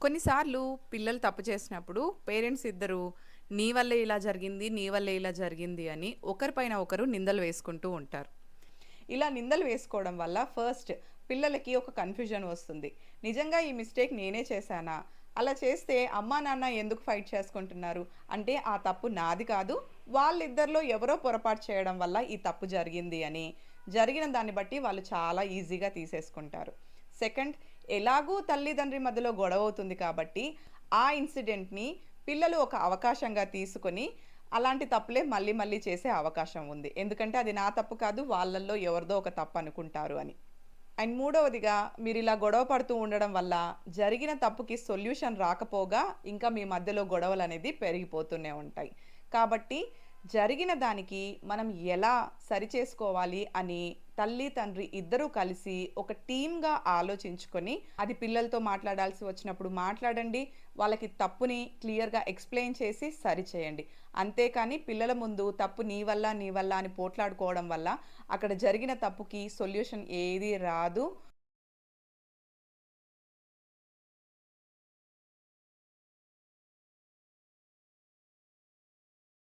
కొన్నిసార్లు పిల్లలు తప్పు చేసినప్పుడు పేరెంట్స్ ఇద్దరు నీ వల్లే ఇలా జరిగింది, నీ వల్లే ఇలా జరిగింది అని ఒకరిపైన ఒకరు నిందలు వేసుకుంటూ ఉంటారు. ఇలా నిందలు వేసుకోవడం వల్ల ఫస్ట్ పిల్లలకి ఒక కన్‌ఫ్యూజన్ వస్తుంది. నిజంగా ఈ మిస్టేక్ నేనే చేశానా? అలా చేస్తే అమ్మా, నాన్న ఎందుకు ఫైట్ చేసుకుంటున్నారు? అంటే ఆ తప్పు నాది కాదు. వాళ్ళిద్దరిలో ఎవరో పొరపాటు చేయడం వల్ల ఈ తప్పు జరిగింది అని, జరిగిన దాన్ని బట్టి వాళ్ళు చాలా ఈజీగా తీసేసుకుంటారు. సెకండ్, ఎలాగూ తల్లిదండ్రి మధ్యలో గొడవవుతుంది కాబట్టి, ఆ ఇన్సిడెంట్‌ని పిల్లలు ఒక అవకాశంగా తీసుకొని, అలాంటి తప్పులే మళ్ళీ మళ్ళీ చేసే అవకాశం ఉంది. ఎందుకంటే అది నా తప్పు కాదు, వాళ్ళల్లో ఎవరిదో ఒక తప్పు అనుకుంటారు అని. అండ్ మూడవదిగా మీరిలా గొడవ పడుతూ ఉండడం వల్ల, జరిగిన తప్పుకి సొల్యూషన్ రాకపోగా, ఇంకా మీ మధ్యలో గొడవలనేది పెరిగిపోతూనే ఉంటాయి. కాబట్టి జరిగిన దానికి మనం ఎలా సరిచేసుకోవాలి అని తల్లి, తండ్రి ఇద్దరూ కలిసి ఒక టీమ్‌గా ఆలోచించుకొని, అది పిల్లలతో మాట్లాడాల్సి వచ్చినప్పుడు మాట్లాడండి. వాళ్ళకి తప్పుని క్లియర్‌గా ఎక్స్‌ప్లెయిన్ చేసి సరిచేయండి. అంతేకాని పిల్లల ముందు తప్పు నీ వల్ల, నీ వల్ల అని పోట్లాడుకోవడం వల్ల అక్కడ జరిగిన తప్పుకి సొల్యూషన్ ఏది రాదు.